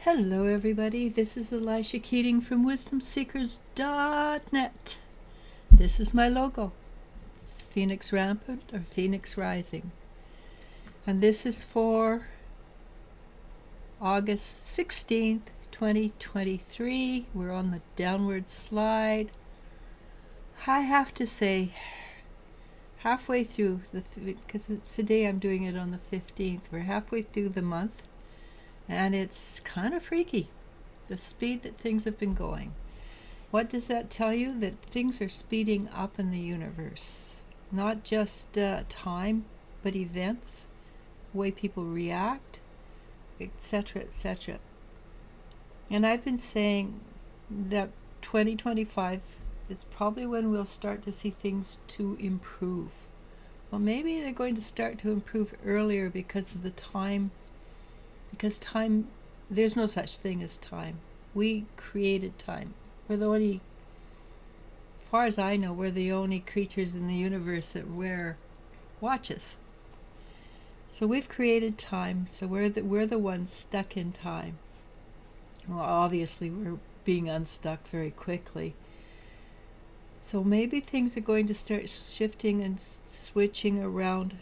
Hello everybody, this is Elisha Keating from wisdomseekers.net. This is my logo. It's Phoenix Rampant or Phoenix Rising. And this is for August 16th, 2023. We're on the downward slide. I have to say, halfway through, because today I'm doing it on the 15th, we're halfway through the month. And it's kind of freaky, the speed that things have been going. What does that tell you? That things are speeding up in the universe. Not just time, but events, the way people react, etc., etc. And I've been saying that 2025 is probably when we'll start to see things to improve. Well, maybe they're going to start to improve earlier because of the time. Because time, there's no such thing as time. We created time. We're the only, as far as I know, we're the only creatures in the universe that wear watches. So we've created time, so we're the ones stuck in time. Well, obviously we're being unstuck very quickly. So maybe things are going to start shifting and switching around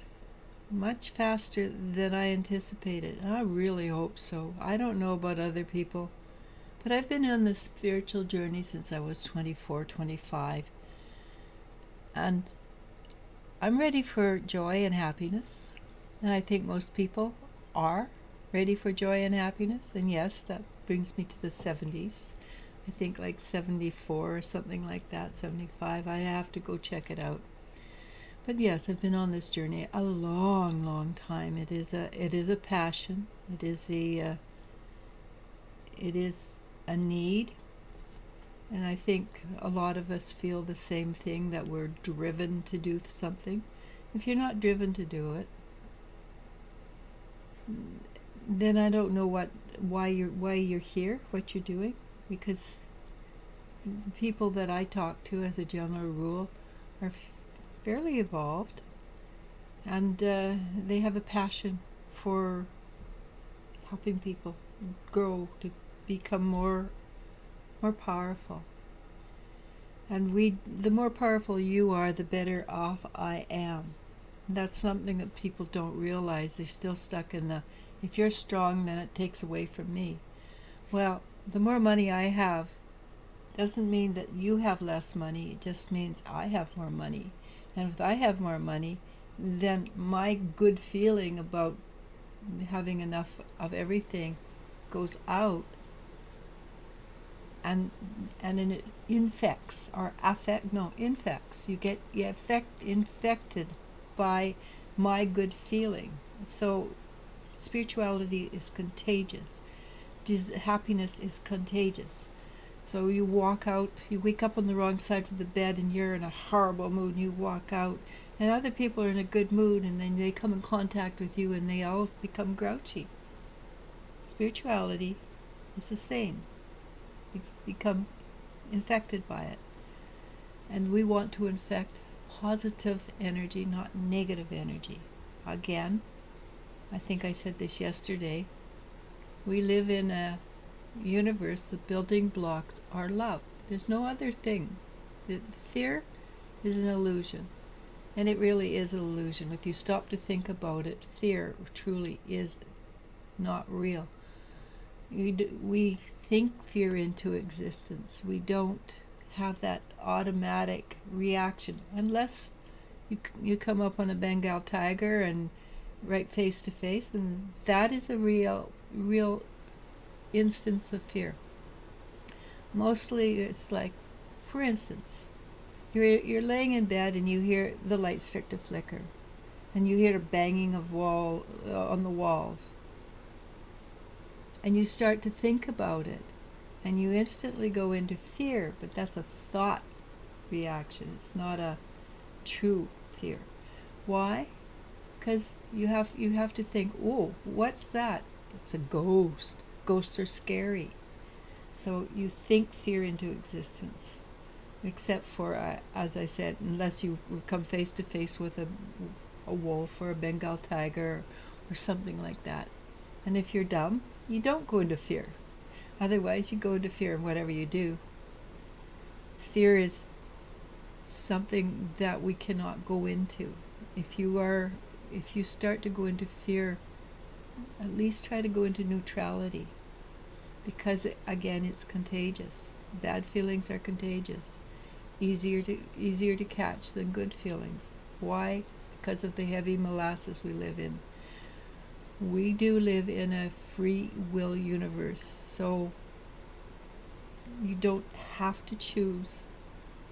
much faster than I anticipated. I really hope so. I don't know about other people, but I've been on this spiritual journey since I was 24, 25. And I'm ready for joy and happiness. And I think most people are ready for joy and happiness. And yes, that brings me to the 70s. I think like 74 or something like that, 75. I have to go check it out. But yes, I've been on this journey a long, long time. It is a passion. It is a need, and I think a lot of us feel the same thing, that we're driven to do something. If you're not driven to do it, then I don't know why you're here, what you're doing, because the people that I talk to, as a general rule, are fairly evolved, and they have a passion for helping people grow to become more powerful. And the more powerful you are, the better off I am. And that's something that people don't realize. They're still stuck in if you're strong, then it takes away from me. Well, the more money I have doesn't mean that you have less money. It just means I have more money. And if I have more money, then my good feeling about having enough of everything goes out, and it infects infects. You get infected by my good feeling. So spirituality is contagious. Happiness is contagious. So you walk out, you wake up on the wrong side of the bed and you're in a horrible mood, and you walk out, and other people are in a good mood, and then they come in contact with you and they all become grouchy. Spirituality is the same. You become infected by it. And we want to infect positive energy, not negative energy. Again, I think I said this yesterday, we live in a universe, the building blocks are love. There's no other thing. Fear is an illusion, and it really is an illusion. If you stop to think about it, fear truly is not real. We think fear into existence. We don't have that automatic reaction unless you come up on a Bengal tiger and right face to face, and that is a real instance of fear. Mostly it's like, for instance, you're laying in bed and you hear the lights start to flicker, and you hear a banging of on the walls, and you start to think about it, and you instantly go into fear. But that's a thought reaction. It's not a true fear. Why? Because you have to think, oh, what's that? It's a ghost. Ghosts are scary. So you think fear into existence. Except for, as I said, unless you come face to face with a wolf or a Bengal tiger or something like that. And if you're dumb, you don't go into fear. Otherwise, you go into fear in whatever you do. Fear is something that we cannot go into. If you start to go into fear, at least try to go into neutrality, because again, it's contagious. Bad feelings are contagious. Easier to catch than good feelings. Why? Because of the heavy molasses we live in. We do live in a free will universe, so you don't have to choose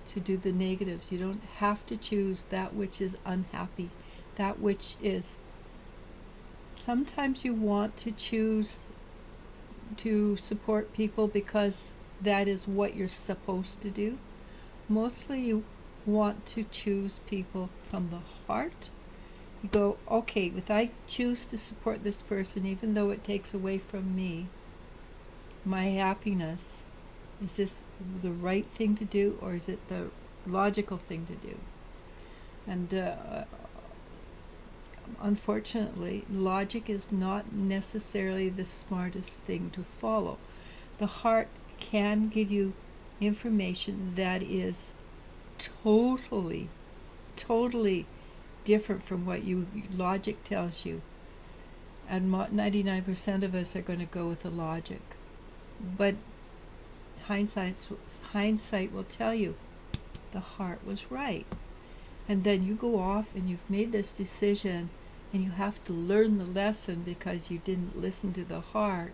to do the negatives. You don't have to choose that which is unhappy, that which is... Sometimes you want to choose to support people because that is what you're supposed to do. Mostly you want to choose people from the heart. You go, okay, if I choose to support this person, even though it takes away from me, my happiness, is this the right thing to do, or is it the logical thing to do? And unfortunately, logic is not necessarily the smartest thing to follow. The heart can give you information that is totally different from what logic tells you. And 99% of us are going to go with the logic. But hindsight will tell you the heart was right. And then you go off and you've made this decision, and you have to learn the lesson because you didn't listen to the heart,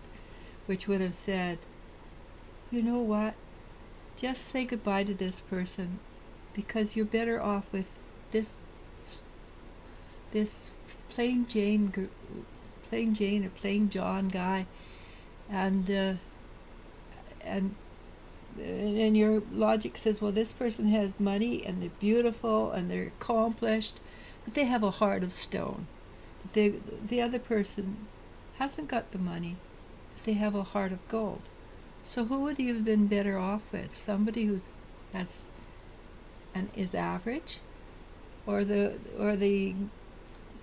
which would have said, you know what, just say goodbye to this person, because you're better off with this plain Jane or plain John guy, and your logic says, well, this person has money and they're beautiful and they're accomplished, but they have a heart of stone. The other person hasn't got the money, but they have a heart of gold. So who would you have been better off with? Somebody is average, or the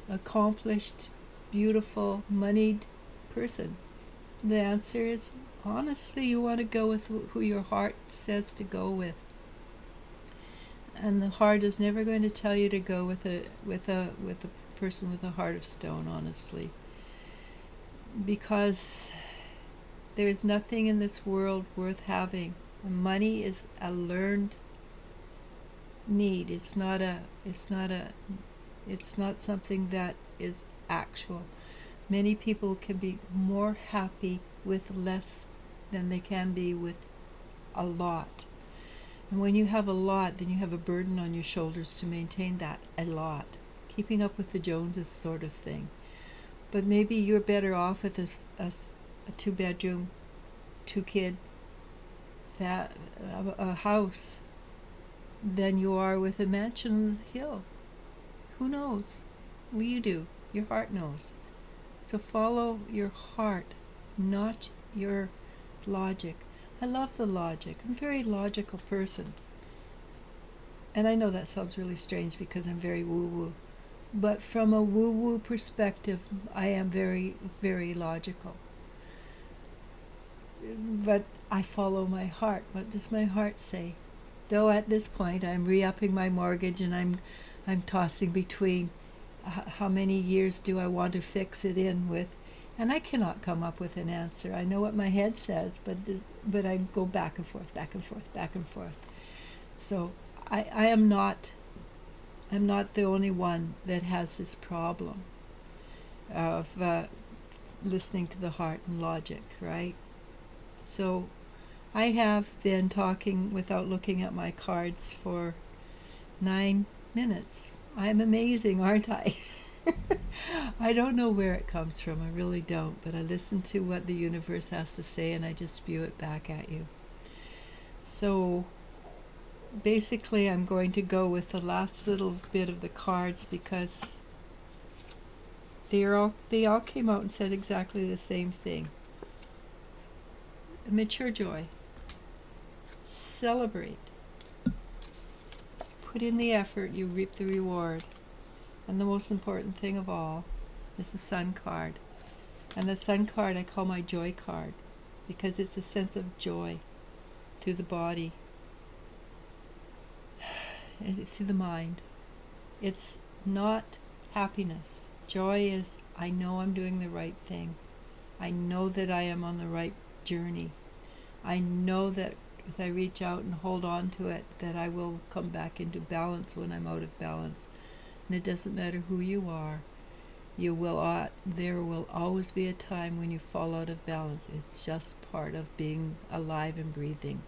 accomplished, beautiful, moneyed person? The answer is, honestly, you want to go with who your heart says to go with. And the heart is never going to tell you to go with a person with a heart of stone, honestly. Because there is nothing in this world worth having. Money is a learned need. It's not something that is actual. Many people can be more happy with less than they can be with a lot. And when you have a lot, then you have a burden on your shoulders to maintain that a lot. Keeping up with the Joneses sort of thing. But maybe you're better off with a 2-bedroom, 2-kid, a house, than you are with a mansion on the hill. Who knows? Well, you do. Your heart knows. So follow your heart, not your logic. I love the logic. I'm a very logical person. And I know that sounds really strange because I'm very woo-woo. But from a woo-woo perspective, I am very, very logical. But I follow my heart. What does my heart say? Though at this point I'm re-upping my mortgage and I'm tossing between how many years do I want to fix it in with, and I cannot come up with an answer. I know what my head says, but I go back and forth, back and forth, back and forth. So I'm not the only one that has this problem of listening to the heart and logic, right? So I have been talking without looking at my cards for 9 minutes. I'm amazing, aren't I? I don't know where it comes from, I really don't, but I listen to what the universe has to say and I just spew it back at you. So basically I'm going to go with the last little bit of the cards because they all came out and said exactly the same thing. Mature joy. Celebrate. Put in the effort, you reap the reward. And the most important thing of all is the Sun card. And the Sun card I call my joy card. because it's a sense of joy through the body, through the mind. It's not happiness. Joy is, I know I'm doing the right thing. I know that I am on the right journey. I know that if I reach out and hold on to it, that I will come back into balance when I'm out of balance. And it doesn't matter who you are. There will always be a time when you fall out of balance. It's just part of being alive and breathing.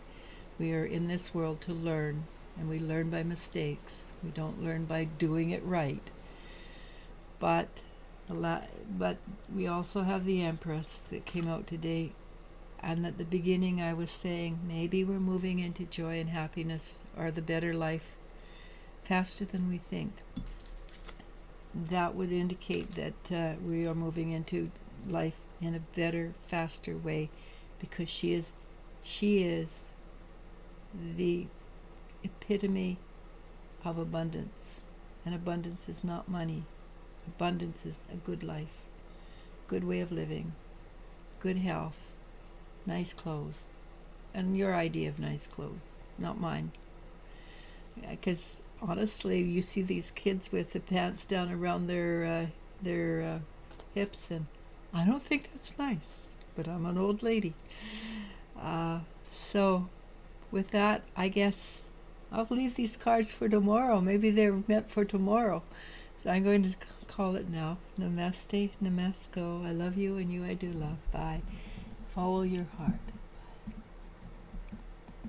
We are in this world to learn, and we learn by mistakes. We don't learn by doing it right. But we also have the Empress that came out today, and at the beginning I was saying maybe we're moving into joy and happiness or the better life faster than we think. That would indicate that we are moving into life in a better, faster way, because she is the epitome of abundance. And abundance is not money. Abundance is a good life, good way of living, good health, nice clothes. And your idea of nice clothes, not mine. Because honestly, you see these kids with the pants down around their hips, and I don't think that's nice, but I'm an old lady. So with that, I guess I'll leave these cards for tomorrow. Maybe they're meant for tomorrow. So I'm going to call it now. Namaste, namasko. I love you and you I do love. Bye. Follow your heart.